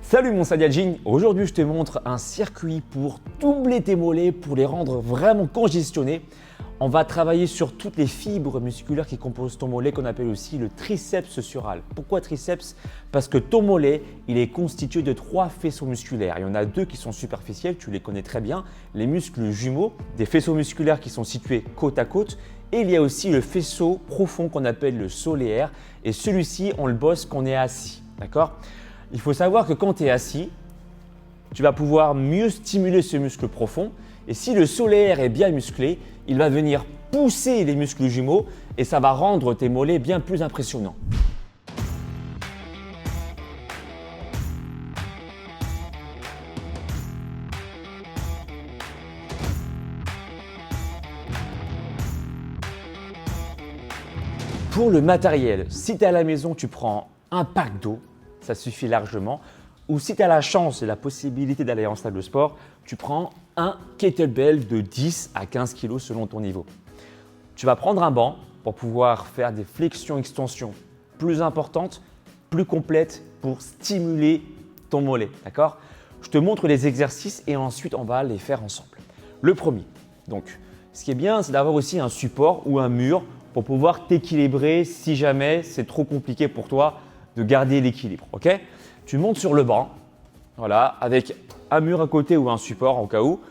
Salut mon Saiyajin, aujourd'hui je te montre un circuit pour doubler tes mollets, pour les rendre vraiment congestionnés. On va travailler sur toutes les fibres musculaires qui composent ton mollet qu'on appelle aussi le triceps sural. Pourquoi triceps? Parce que ton mollet, il est constitué de 3 faisceaux musculaires. Il y en a 2 qui sont superficiels, tu les connais très bien, les muscles jumeaux, des faisceaux musculaires qui sont situés côte à côte. Et il y a aussi le faisceau profond qu'on appelle le solaire et celui-ci, on le bosse quand on est assis. D'accord? Il faut savoir que quand tu es assis, tu vas pouvoir mieux stimuler ce muscle profond et si le solaire est bien musclé, il va venir pousser les muscles jumeaux et ça va rendre tes mollets bien plus impressionnants. Pour le matériel, si tu es à la maison, tu prends un pack d'eau, ça suffit largement. Ou si tu as la chance et la possibilité d'aller en salle de sport, tu prends un kettlebell de 10 à 15 kg selon ton niveau. Tu vas prendre un banc pour pouvoir faire des flexions-extensions plus importantes, plus complètes pour stimuler ton mollet. D'accord? Je te montre les exercices et ensuite on va les faire ensemble. Le premier, donc, ce qui est bien, c'est d'avoir aussi un support ou un mur pour pouvoir t'équilibrer si jamais c'est trop compliqué pour toi de garder l'équilibre. Ok? Tu montes sur le banc, voilà, avec un mur à côté ou un support au cas où.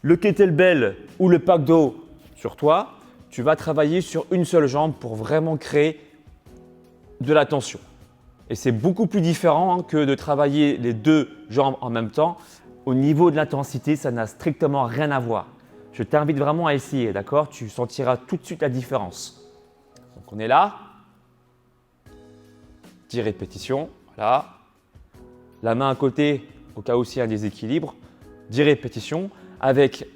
Le kettlebell ou le pack d'eau sur toi, tu vas travailler sur une seule jambe pour vraiment créer de la tension. Et c'est beaucoup plus différent que de travailler les 2 jambes en même temps. Au niveau de l'intensité, ça n'a strictement rien à voir. Je t'invite vraiment à essayer, d'accord? Tu sentiras tout de suite la différence. Donc on est là. 10 répétitions, voilà. La main à côté, au cas où il y a un déséquilibre, 10 répétitions avec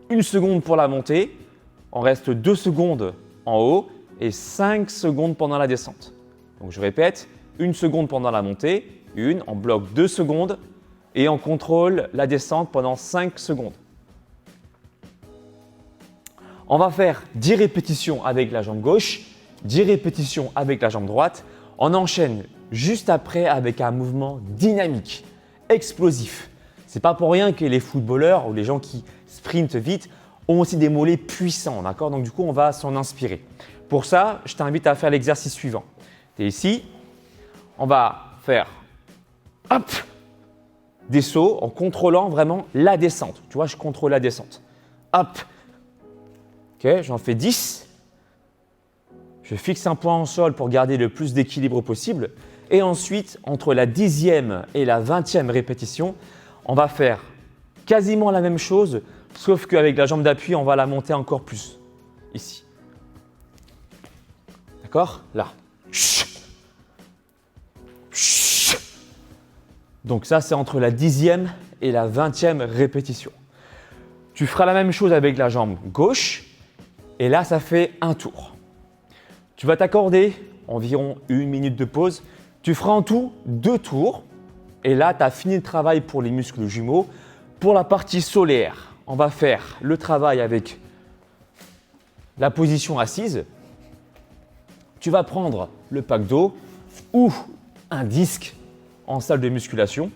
1 seconde pour la montée, on reste 2 secondes en haut et 5 secondes pendant la descente. Donc je répète, 1 seconde pendant la montée, on bloque 2 secondes et on contrôle la descente pendant 5 secondes. On va faire 10 répétitions avec la jambe gauche, 10 répétitions avec la jambe droite. On enchaîne juste après avec un mouvement dynamique, explosif. Ce n'est pas pour rien que les footballeurs ou les gens qui sprintent vite ont aussi des mollets puissants. D'accord? Donc du coup, on va s'en inspirer. Pour ça, je t'invite à faire l'exercice suivant. Tu es ici, on va faire hop, des sauts en contrôlant vraiment la descente. Tu vois, je contrôle la descente. Hop. Ok, j'en fais 10. Je fixe un point en sol pour garder le plus d'équilibre possible. Et ensuite, entre la 10e et la 20e répétition, on va faire quasiment la même chose, sauf qu'avec la jambe d'appui, on va la monter encore plus. Ici. D'accord? Là. Donc ça, c'est entre la 10e et la 20e répétition. Tu feras la même chose avec la jambe gauche. Et là, ça fait un tour. Tu vas t'accorder environ 1 minute de pause. Tu feras en tout 2 tours. Et là, tu as fini le travail pour les muscles jumeaux. Pour la partie solaire, on va faire le travail avec la position assise. Tu vas prendre le pack d'eau ou un disque en salle de musculation.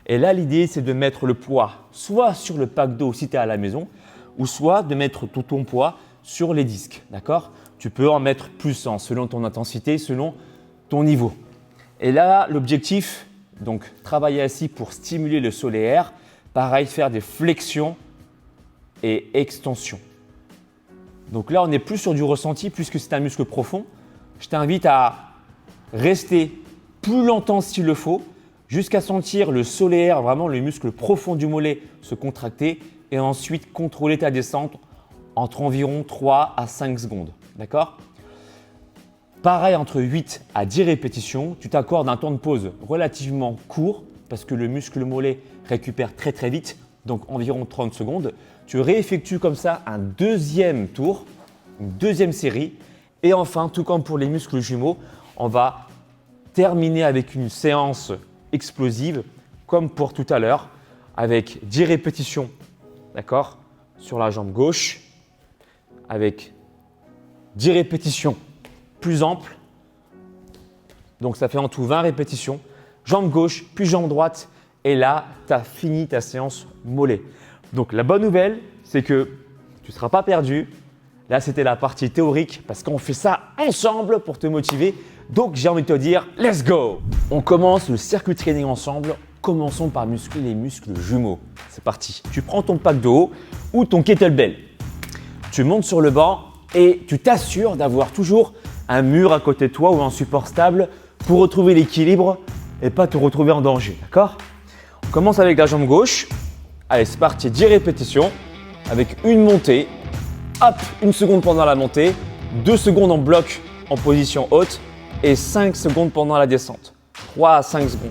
Et là, l'idée, c'est de mettre le poids soit sur le pack d'eau si tu es à la maison, ou soit de mettre tout ton poids sur les disques. D'accord? Tu peux en mettre plus selon ton intensité, selon ton niveau. Et là, l'objectif, donc travailler assis pour stimuler le solaire. Pareil, faire des flexions et extensions. Donc là, on n'est plus sur du ressenti puisque c'est un muscle profond. Je t'invite à rester plus longtemps s'il le faut, jusqu'à sentir le solaire, vraiment le muscle profond du mollet se contracter et ensuite contrôler ta descente entre environ 3 à 5 secondes. D'accord? Pareil, entre 8 à 10 répétitions, tu t'accordes un temps de pause relativement court parce que le muscle mollet récupère très très vite, donc environ 30 secondes. Tu réeffectues comme ça un 2e tour, une 2e série. Et enfin, tout comme pour les muscles jumeaux, on va terminer avec une séance explosive comme pour tout à l'heure avec 10 répétitions, d'accord, sur la jambe gauche, avec 10 répétitions plus amples. Donc ça fait en tout 20 répétitions. jambe gauche, puis jambe droite. Et là, tu as fini ta séance mollet. Donc la bonne nouvelle, c'est que tu ne seras pas perdu. Là, c'était la partie théorique parce qu'on fait ça ensemble pour te motiver. Donc, j'ai envie de te dire, let's go! On commence le circuit training ensemble. Commençons par muscler les muscles jumeaux. C'est parti. Tu prends ton pack de haut ou ton kettlebell. Tu montes sur le banc et tu t'assures d'avoir toujours un mur à côté de toi ou un support stable pour retrouver l'équilibre et pas te retrouver en danger. D'accord? On commence avec la jambe gauche. Allez, c'est parti. 10 répétitions avec une montée. Hop, 1 seconde pendant la montée, 2 secondes en bloc en position haute et 5 secondes pendant la descente. 3 à 5 secondes.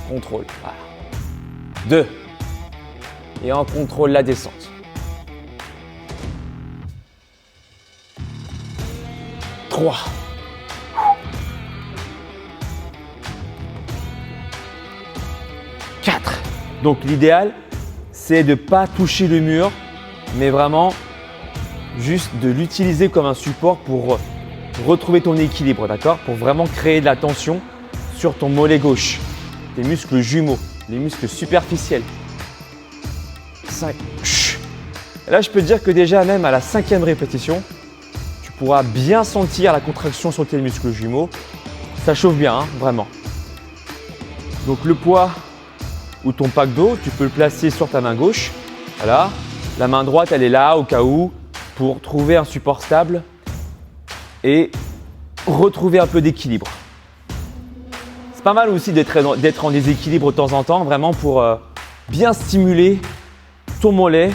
Contrôle. Voilà. 2. Et on contrôle la descente. 3. 4. Donc l'idéal, c'est de ne pas toucher le mur, mais vraiment juste de l'utiliser comme un support pour retrouver ton équilibre, d'accord? Pour vraiment créer de la tension sur ton mollet gauche, tes muscles jumeaux, les muscles superficiels. 5. Et là, je peux te dire que déjà, même à la 5e répétition, tu pourras bien sentir la contraction sur tes muscles jumeaux. Ça chauffe bien, hein, vraiment. Donc le poids ou ton pack d'eau, tu peux le placer sur ta main gauche. Voilà. La main droite, elle est là au cas où pour trouver un support stable et retrouver un peu d'équilibre. C'est pas mal aussi d'être en déséquilibre de temps en temps, vraiment pour bien stimuler ton mollet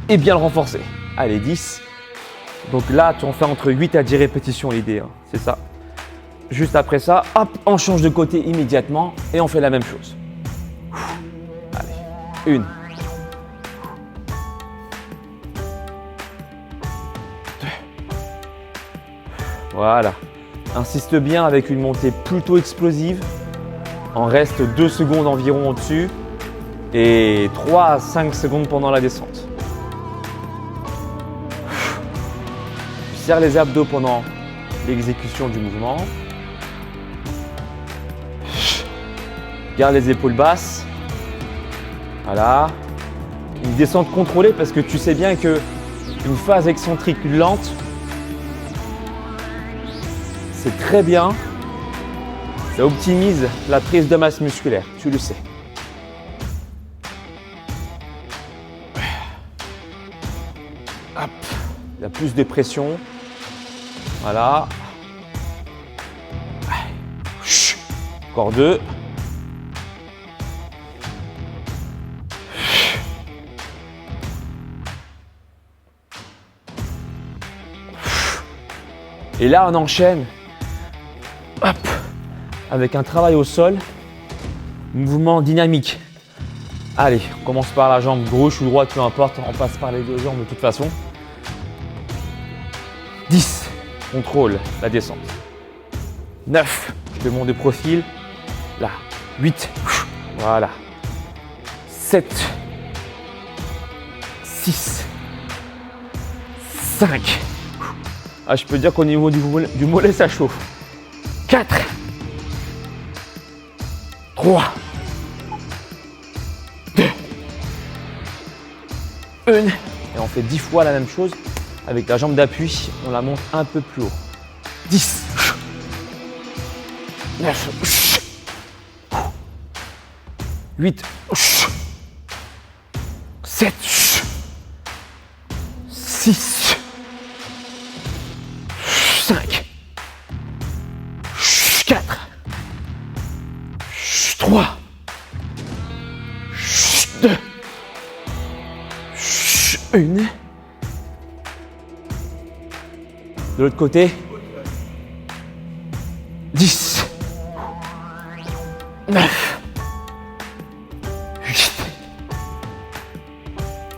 et bien le renforcer. Allez, 10. Donc là, tu en fais entre 8 à 10 répétitions l'idée, hein, c'est ça. Juste après ça, hop, on change de côté immédiatement et on fait la même chose. Allez, 1. 2. Voilà. Insiste bien avec une montée plutôt explosive. On reste 2 secondes environ au-dessus et 3 à 5 secondes pendant la descente. Tu serres les abdos pendant l'exécution du mouvement. Garde les épaules basses. Voilà. Une descente contrôlée parce que tu sais bien qu'une phase excentrique lente, c'est très bien. Ça optimise la prise de masse musculaire, tu le sais. Hop. Il y a plus de pression. Voilà. Encore 2. Et là, on enchaîne. Hop, avec un travail au sol, mouvement dynamique. Allez, on commence par la jambe gauche ou droite, peu importe, on passe par les deux jambes de toute façon. 10, contrôle la descente. 9, je te monte de profil. Là, 8, voilà. 7, 6, 5. Ah, je peux dire qu'au niveau du mollet, ça chauffe. 4, 3, 2, 1. Et on fait 10 fois la même chose avec la jambe d'appui. On la monte un peu plus haut. 10, 9, 8, 7, 6, 5, 4, 3, 2, 1. De l'autre côté, 10, 9, 8,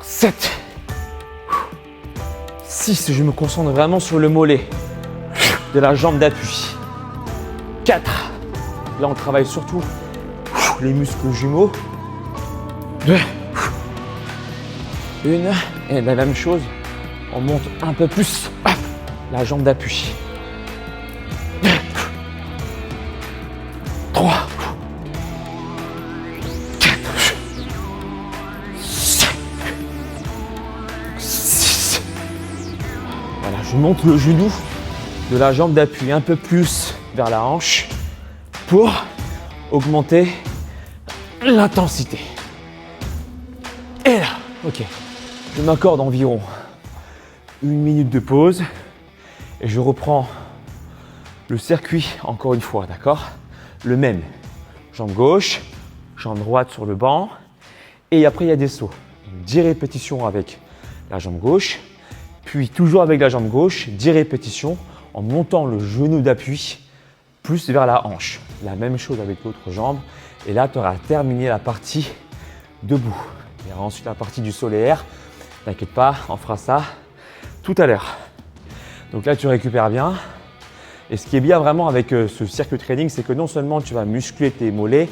7, 6. Je me concentre vraiment sur le mollet de la jambe d'appui. 4. Là, on travaille surtout les muscles jumeaux. 2. 1. Et la même chose, on monte un peu plus la jambe d'appui. 3, 4, 5, 6. Voilà, je monte le genou de la jambe d'appui un peu plus vers la hanche pour augmenter l'intensité. Et là, ok, je m'accorde environ 1 minute de pause et je reprends le circuit encore une fois, d'accord? Le même, jambe gauche, jambe droite sur le banc et après il y a des sauts. 10 répétitions avec la jambe gauche, puis toujours avec la jambe gauche, 10 répétitions en montant le genou d'appui plus vers la hanche. La même chose avec l'autre jambe et là tu auras terminé la partie debout. Il y aura ensuite la partie du solaire, t'inquiète pas, on fera ça tout à l'heure. Donc là tu récupères bien. Et ce qui est bien vraiment avec ce circuit training, c'est que non seulement tu vas muscler tes mollets,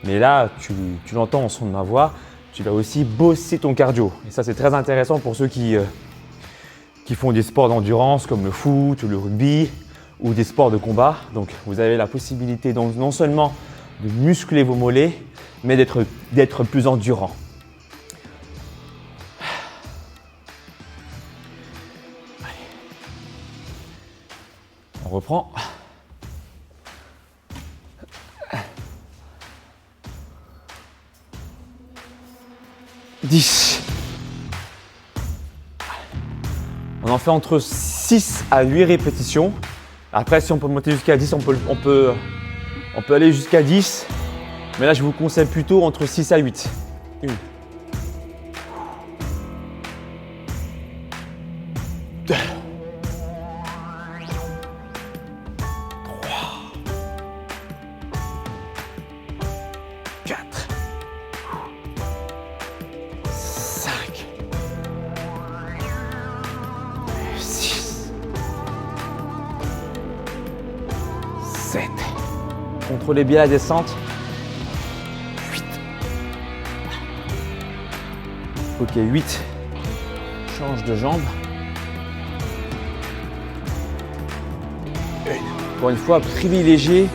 mais là, tu l'entends en son de ma voix, tu vas aussi bosser ton cardio. Et ça, c'est très intéressant pour ceux qui font des sports d'endurance comme le foot ou le rugby ou des sports de combat. Donc, vous avez la possibilité donc, non seulement de muscler vos mollets, mais d'être plus endurant. On reprend. 10. On en fait entre 6 à 8 répétitions. Après, si on peut monter jusqu'à 10, on peut aller jusqu'à 10. Mais là, je vous conseille plutôt entre 6 à 8. 1. 2. 4, 5, 6, 7. Contrôlez bien la descente. 8. Ok, 8. Change de jambe. Encore une fois, privilégiez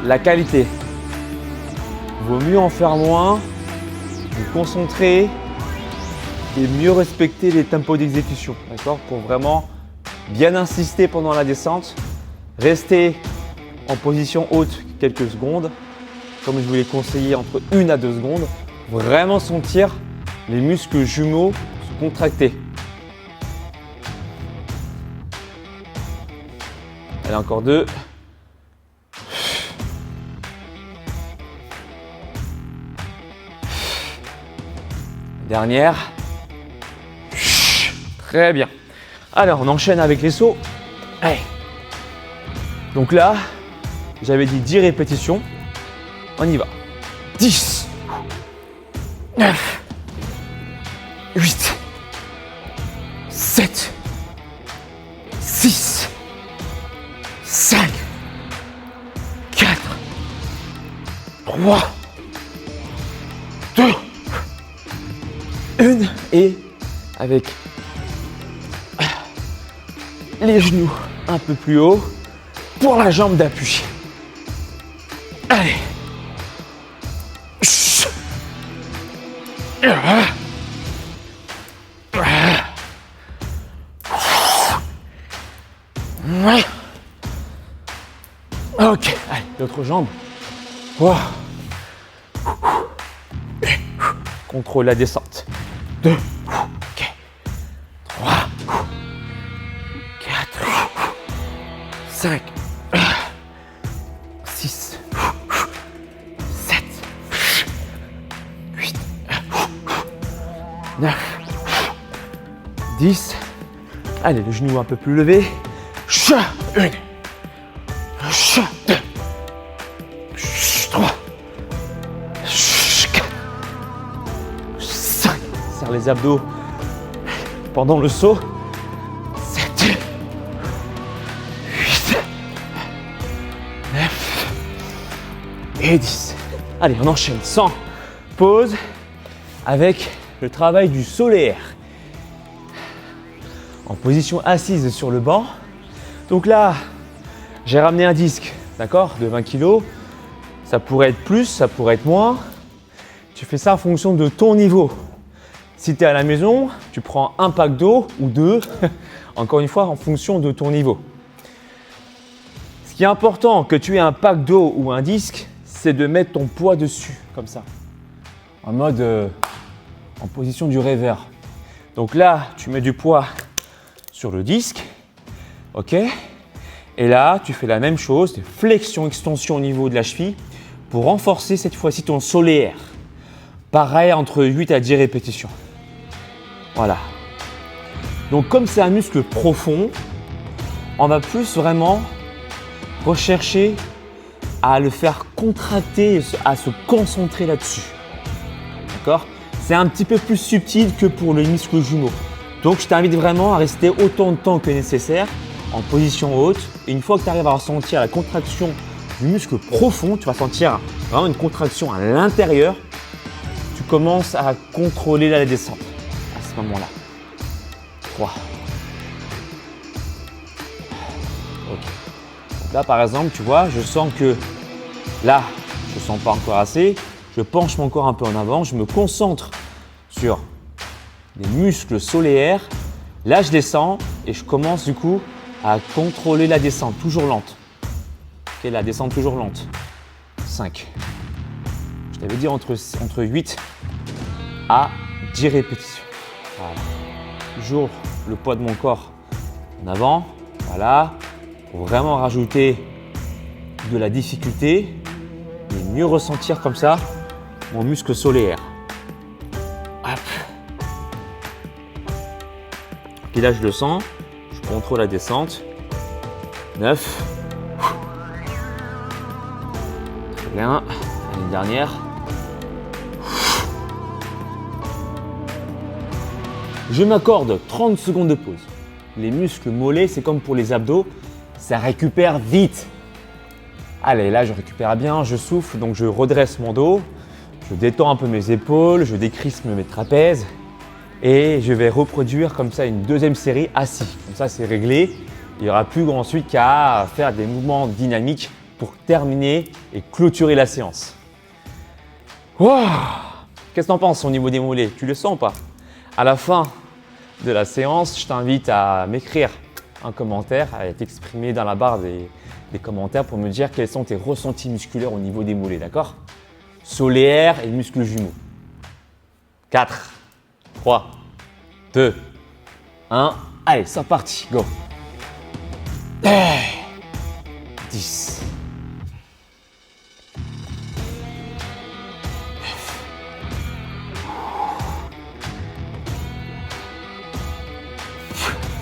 la qualité. Il vaut mieux en faire moins, vous concentrer et mieux respecter les tempos d'exécution, d'accord? Pour vraiment bien insister pendant la descente, rester en position haute quelques secondes, comme je vous l'ai conseillé entre 1 à 2 secondes, vraiment sentir les muscles jumeaux se contracter. Allez, encore 2. Dernière. Très bien. Alors, on enchaîne avec les sauts. Allez. Donc là, j'avais dit 10 répétitions. On y va. 10, 9, 8, 7, 6, 5, 4, 3, 2, 1 et avec les genoux un peu plus haut pour la jambe d'appui. Allez. Ok, allez, l'autre jambe. Wow. Contrôle la descente. 2, ok. 3, 4, 5, 6, 7, 8, 9, 10. Allez, le genou un peu plus levé. 1, 2, 3, 4, 5. Serre les abdos pendant le saut. 7, 8, 9 et 10. Allez, on enchaîne sans pause avec le travail du solaire. En position assise sur le banc. Donc là, j'ai ramené un disque, d'accord, de 20 kg. Ça pourrait être plus, ça pourrait être moins. Tu fais ça en fonction de ton niveau. Si tu es à la maison, tu prends un pack d'eau ou deux, encore une fois, en fonction de ton niveau. Ce qui est important, que tu aies un pack d'eau ou un disque, c'est de mettre ton poids dessus, comme ça. En mode, en position du rêveur. Donc là, tu mets du poids sur le disque, ok? Et là, tu fais la même chose, des flexions-extensions au niveau de la cheville pour renforcer cette fois-ci ton solaire. Pareil, entre 8 à 10 répétitions. Voilà. Donc comme c'est un muscle profond, on va plus vraiment rechercher à le faire contracter, à se concentrer là-dessus. D'accord? C'est un petit peu plus subtil que pour le muscle jumeau. Donc je t'invite vraiment à rester autant de temps que nécessaire en position haute. Et une fois que tu arrives à ressentir la contraction du muscle profond, tu vas sentir vraiment une contraction à l'intérieur. Tu commences à contrôler la descente à ce moment-là. 3. Ok. Donc là, par exemple, tu vois, je sens que là, je ne sens pas encore assez. Je penche mon corps un peu en avant. Je me concentre sur les muscles solaires. Là, je descends et je commence du coup à contrôler la descente, toujours lente. Ok, la descente toujours lente. 5. Je t'avais dit entre 8 à 10 répétitions. Voilà. Toujours le poids de mon corps en avant. Voilà. Pour vraiment rajouter de la difficulté et mieux ressentir comme ça mon muscle solaire. Hop. Puis là, je le sens. Je contrôle la descente. 9. Très bien. Une dernière. Je m'accorde 30 secondes de pause. Les muscles mollets, c'est comme pour les abdos, ça récupère vite. Allez, là, je récupère bien, je souffle, donc je redresse mon dos, je détends un peu mes épaules, je décrispe mes trapèzes et je vais reproduire comme ça une deuxième série assis. Comme ça, c'est réglé. Il n'y aura plus ensuite qu'à faire des mouvements dynamiques pour terminer et clôturer la séance. Wow. Qu'est-ce que tu en penses au niveau des mollets? Tu le sens ou pas? À la fin de la séance, je t'invite à m'écrire un commentaire, à t'exprimer dans la barre des commentaires pour me dire quels sont tes ressentis musculaires au niveau des mollets, d'accord? Solaire et muscles jumeaux. 4, 3, 2, 1. Allez, c'est parti, go. 10.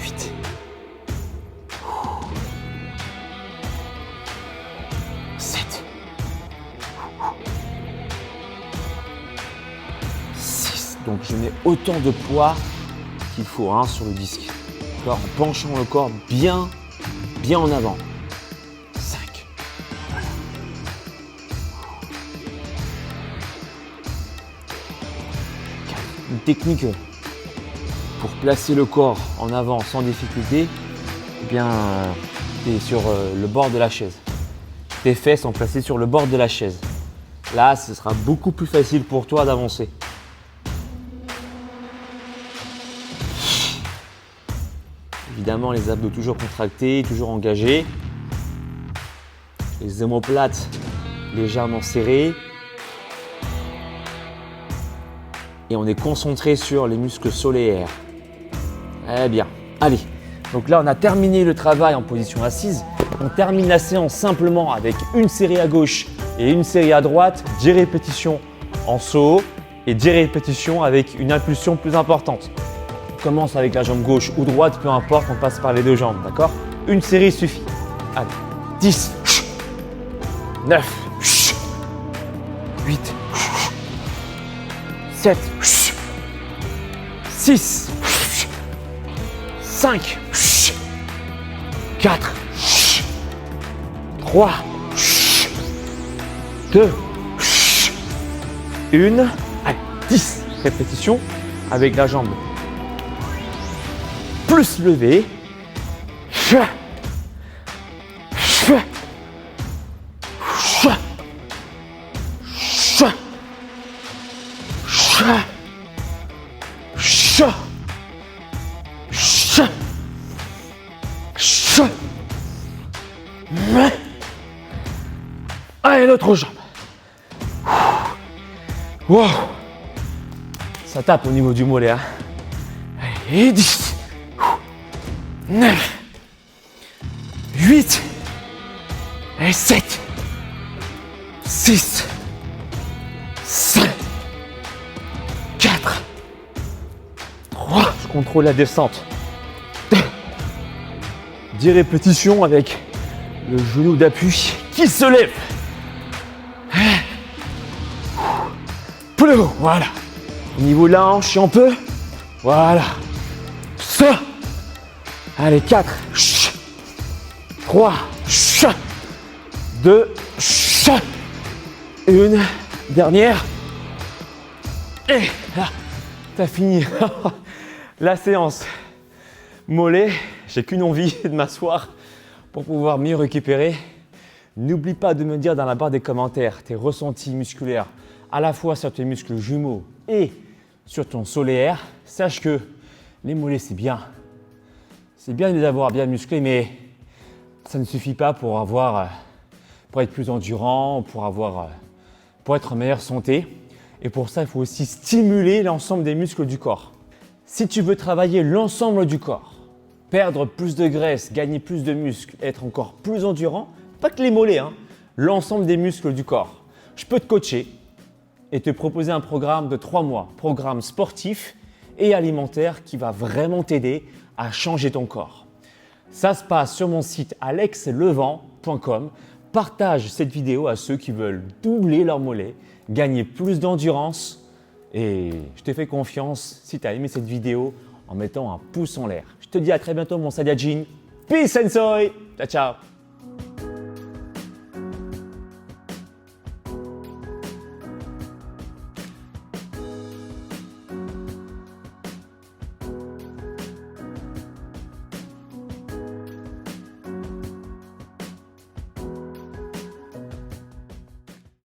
8. 7. 6. Donc je mets autant de poids qu'il faut sur le disque. En penchant le corps bien en avant. 5. Voilà. 4. Une technique pour placer le corps en avant sans difficulté. Eh bien, tu es sur le bord de la chaise. Tes fesses sont placées sur le bord de la chaise. Là, ce sera beaucoup plus facile pour toi d'avancer. Évidemment, les abdos toujours contractés, toujours engagés. Les omoplates légèrement serrés. Et on est concentré sur les muscles solaires. Eh bien, allez. Donc là, on a terminé le travail en position assise. On termine la séance simplement avec une série à gauche et une série à droite, 10 répétitions en saut et 10 répétitions avec une impulsion plus importante. On commence avec la jambe gauche ou droite, peu importe, on passe par les deux jambes, d'accord? Une série suffit. Allez, 10, 9, 8, 7, 6, 5, 4, 3, 2, 1. Allez, 10 répétitions avec la jambe plus levée. Allez, l'autre jambe. Wow. Ça tape au niveau du mollet. Hein. Allez, et 10, 9, 8, et 7, 6, 5, 4, 3. Je contrôle la descente. 2, 10 répétitions avec le genou d'appui qui se lève. Plus haut, voilà. Niveau de la hanche, si on peut. Voilà. Ça. Allez, 4. 3. 2. Une dernière. Et là, t'as fini la séance. Mollet, j'ai qu'une envie de m'asseoir pour pouvoir mieux récupérer. N'oublie pas de me dire dans la barre des commentaires tes ressentis musculaires à la fois sur tes muscles jumeaux et sur ton solaire. Sache que les mollets, c'est bien. C'est bien de les avoir bien musclés, mais ça ne suffit pas pour être plus endurant, pour être en meilleure santé. Et pour ça, il faut aussi stimuler l'ensemble des muscles du corps. Si tu veux travailler l'ensemble du corps, perdre plus de graisse, gagner plus de muscles, être encore plus endurant, pas que les mollets, hein, l'ensemble des muscles du corps, je peux te coacher et te proposer un programme de 3 mois, programme sportif et alimentaire qui va vraiment t'aider à changer ton corps. Ça se passe sur mon site alexlevent.com. Partage cette vidéo à ceux qui veulent doubler leurs mollets, gagner plus d'endurance et je te fais confiance si tu as aimé cette vidéo en mettant un pouce en l'air. Je te dis à très bientôt mon Saiyajin. Peace and soy. Ciao ciao.